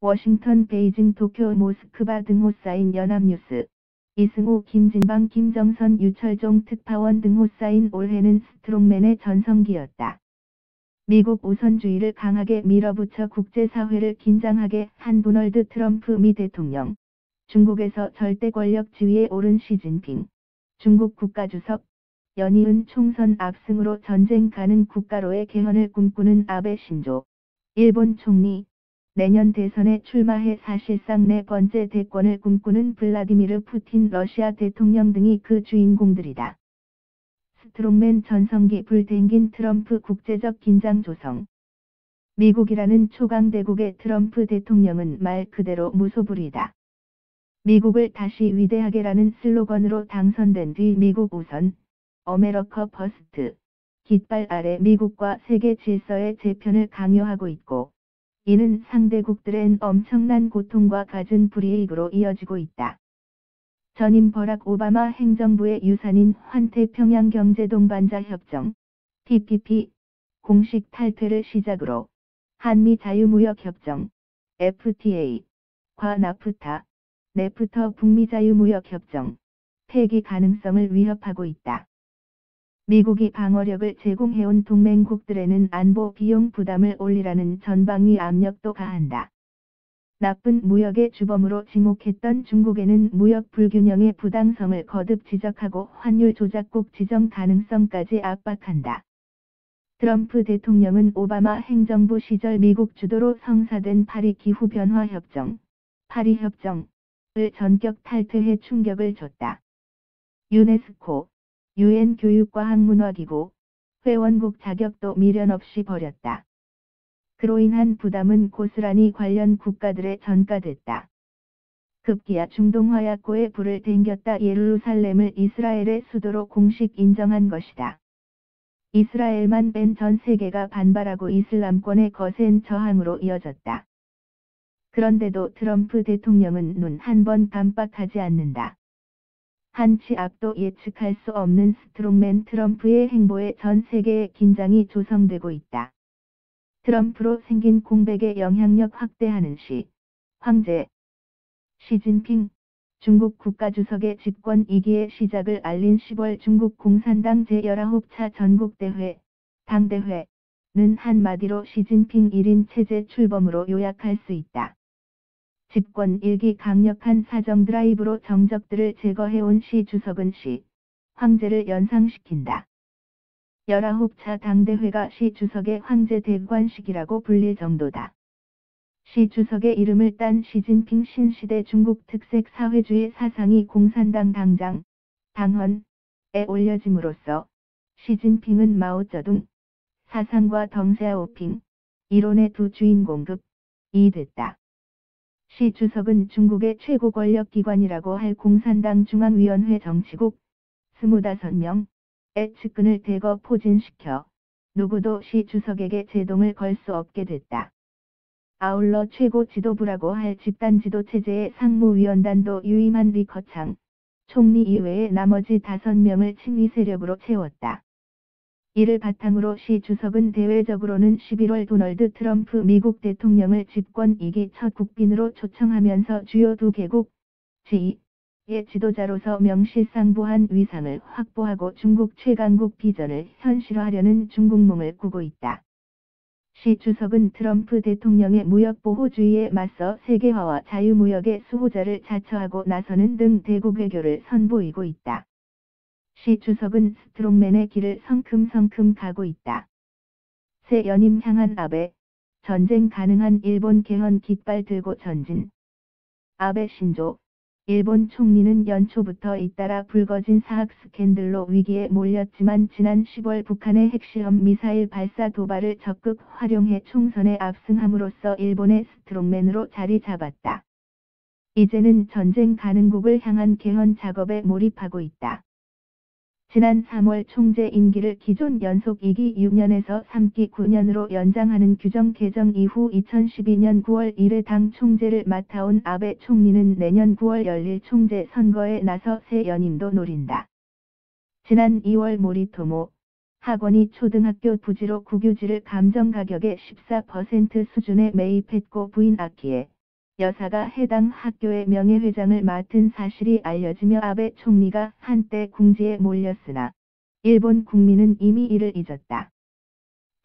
워싱턴, 베이징, 도쿄, 모스크바 등호 쌓인 연합뉴스. 이승우, 김진방, 김정선, 유철종 특파원 등호 쌓인 올해는 스트롱맨의 전성기였다. 미국 우선주의를 강하게 밀어붙여 국제사회를 긴장하게 한 도널드 트럼프 미 대통령. 중국에서 절대 권력 지위에 오른 시진핑. 중국 국가주석. 연이은 총선 압승으로 전쟁 가능 국가로의 개헌을 꿈꾸는 아베 신조. 일본 총리. 내년 대선에 출마해 사실상 네 번째 대권을 꿈꾸는 블라디미르 푸틴 러시아 대통령 등이 그 주인공들이다. 스트롱맨 전성기 불땡긴 트럼프 국제적 긴장 조성. 미국이라는 초강대국의 트럼프 대통령은 말 그대로 무소불위다. 미국을 다시 위대하게라는 슬로건으로 당선된 뒤 미국 우선, 어메리카 퍼스트, 깃발 아래 미국과 세계 질서의 재편을 강요하고 있고, 이는 상대국들엔 엄청난 고통과 갖은 불이익으로 이어지고 있다. 전임 버락 오바마 행정부의 유산인 환태평양 경제동반자 협정, TPP, 공식 탈퇴를 시작으로, 한미 자유무역협정, FTA, 과 나프타, 네프터 북미 자유무역협정, 폐기 가능성을 위협하고 있다. 미국이 방어력을 제공해온 동맹국들에는 안보 비용 부담을 올리라는 전방위 압력도 가한다. 나쁜 무역의 주범으로 지목했던 중국에는 무역 불균형의 부당성을 거듭 지적하고 환율 조작국 지정 가능성까지 압박한다. 트럼프 대통령은 오바마 행정부 시절 미국 주도로 성사된 파리 기후변화협정, 파리협정을 전격 탈퇴해 충격을 줬다. 유네스코, UN 교육과학문화기구, 회원국 자격도 미련 없이 버렸다. 그로 인한 부담은 고스란히 관련 국가들에 전가됐다. 급기야 중동화약고에 불을 댕겼다. 예루살렘을 이스라엘의 수도로 공식 인정한 것이다. 이스라엘만 뺀 전 세계가 반발하고 이슬람권의 거센 저항으로 이어졌다. 그런데도 트럼프 대통령은 눈 한 번 깜빡하지 않는다. 한치 앞도 예측할 수 없는 스트롱맨 트럼프의 행보에 전 세계의 긴장이 조성되고 있다. 트럼프로 생긴 공백의 영향력 확대하는 시, 황제. 시진핑, 중국 국가주석의 집권 2기의 시작을 알린 10월 중국 공산당 제19차 전국대회, 당대회는 한마디로 시진핑 1인 체제 출범으로 요약할 수 있다. 집권 1기 강력한 사정 드라이브로 정적들을 제거해온 시 주석은 시, 황제를 연상시킨다. 19차 당대회가 시 주석의 황제 대관식이라고 불릴 정도다. 시 주석의 이름을 딴 시진핑 신시대 중국 특색 사회주의 사상이 공산당 당장, 당헌에 올려짐으로써 시진핑은 마오쩌둥, 사상과 덩샤오핑, 이론의 두 주인공급이 됐다. 시 주석은 중국의 최고 권력기관이라고 할 공산당 중앙위원회 정치국 25명의 측근을 대거 포진시켜 누구도 시 주석에게 제동을 걸 수 없게 됐다. 아울러 최고 지도부라고 할 집단 지도 체제의 상무위원단도 유임한 리커창 총리 이외의 나머지 5명을 친위 세력으로 채웠다. 이를 바탕으로 시 주석은 대외적으로는 11월 도널드 트럼프 미국 대통령을 집권 2기 첫 국빈으로 초청하면서 주요 두 개국 제2의 지도자로서 명실상부한 위상을 확보하고 중국 최강국 비전을 현실화하려는 중국몽을 꾸고 있다. 시 주석은 트럼프 대통령의 무역보호주의에 맞서 세계화와 자유무역의 수호자를 자처하고 나서는 등 대국 외교를 선보이고 있다. 시 주석은 스트롱맨의 길을 성큼성큼 가고 있다. 새 연임 향한 아베, 전쟁 가능한 일본 개헌 깃발 들고 전진. 아베 신조, 일본 총리는 연초부터 잇따라 불거진 사학 스캔들로 위기에 몰렸지만 지난 10월 북한의 핵실험 미사일 발사 도발을 적극 활용해 총선에 압승함으로써 일본의 스트롱맨으로 자리 잡았다. 이제는 전쟁 가능국을 향한 개헌 작업에 몰입하고 있다. 지난 3월 총재 임기를 기존 연속 2기 6년에서 3기 9년으로 연장하는 규정 개정 이후 2012년 9월 1일 당 총재를 맡아온 아베 총리는 내년 9월 열릴 총재 선거에 나서 새 연임도 노린다. 지난 2월 모리토모 학원이 초등학교 부지로 국유지를 감정가격의 14% 수준에 매입했고 부인 아키에 여사가 해당 학교의 명예회장을 맡은 사실이 알려지며 아베 총리가 한때 궁지에 몰렸으나 일본 국민은 이미 이를 잊었다.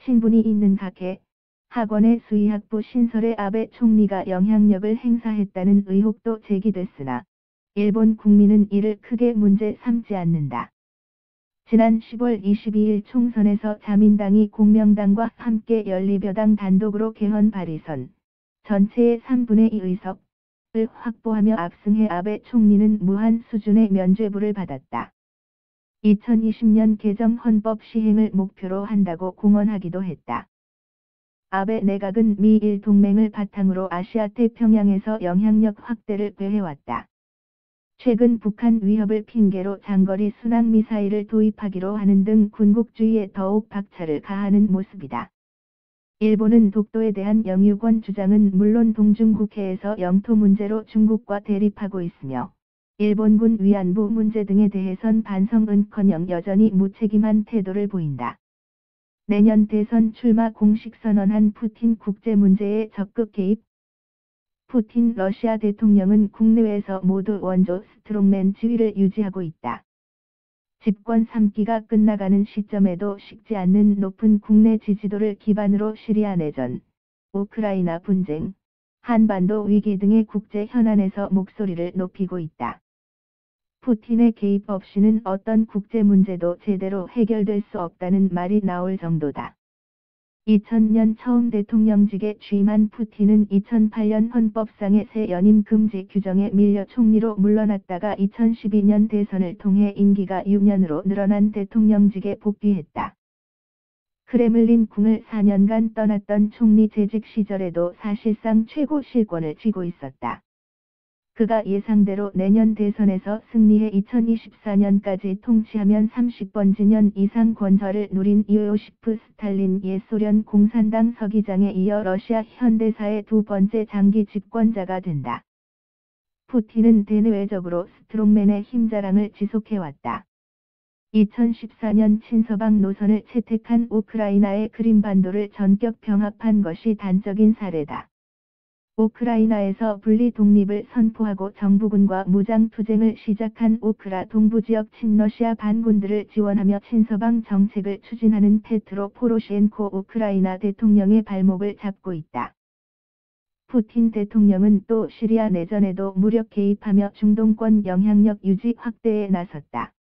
친분이 있는 각해, 학원의 수의학부 신설에 아베 총리가 영향력을 행사했다는 의혹도 제기됐으나 일본 국민은 이를 크게 문제 삼지 않는다. 지난 10월 22일 총선에서 자민당이 공명당과 함께 연립여당 단독으로 개헌 발의선 전체의 3분의 2 의석을 확보하며 압승해 아베 총리는 무한 수준의 면죄부를 받았다. 2020년 개정 헌법 시행을 목표로 한다고 공언하기도 했다. 아베 내각은 미일 동맹을 바탕으로 아시아 태평양에서 영향력 확대를 꾀해왔다. 최근 북한 위협을 핑계로 장거리 순항미사일을 도입하기로 하는 등 군국주의에 더욱 박차를 가하는 모습이다. 일본은 독도에 대한 영유권 주장은 물론 동중국해에서 영토 문제로 중국과 대립하고 있으며 일본군 위안부 문제 등에 대해선 반성은커녕 여전히 무책임한 태도를 보인다. 내년 대선 출마 공식 선언한 푸틴 국제 문제에 적극 개입. 푸틴 러시아 대통령은 국내외에서 모두 원조 스트롱맨 지위를 유지하고 있다. 집권 3기가 끝나가는 시점에도 식지 않는 높은 국내 지지도를 기반으로 시리아 내전, 우크라이나 분쟁, 한반도 위기 등의 국제 현안에서 목소리를 높이고 있다. 푸틴의 개입 없이는 어떤 국제 문제도 제대로 해결될 수 없다는 말이 나올 정도다. 2000년 처음 대통령직에 취임한 푸틴은 2008년 헌법상의 새 연임 금지 규정에 밀려 총리로 물러났다가 2012년 대선을 통해 임기가 6년으로 늘어난 대통령직에 복귀했다. 크레물린 궁을 4년간 떠났던 총리 재직 시절에도 사실상 최고 실권을 쥐고 있었다. 그가 예상대로 내년 대선에서 승리해 2024년까지 통치하면 30번지년 이상 권좌를 누린 요시프 스탈린 옛소련 공산당 서기장에 이어 러시아 현대사의 두 번째 장기 집권자가 된다. 푸틴은 대내외적으로 스트롱맨의 힘자랑을 지속해왔다. 2014년 친서방 노선을 채택한 우크라이나의 크림반도를 전격 병합한 것이 단적인 사례다. 우크라이나에서 분리 독립을 선포하고 정부군과 무장투쟁을 시작한 우크라 동부지역 친러시아 반군들을 지원하며 친서방 정책을 추진하는 페트로 포로시엔코 우크라이나 대통령의 발목을 잡고 있다. 푸틴 대통령은 또 시리아 내전에도 무력 개입하며 중동권 영향력 유지 확대에 나섰다.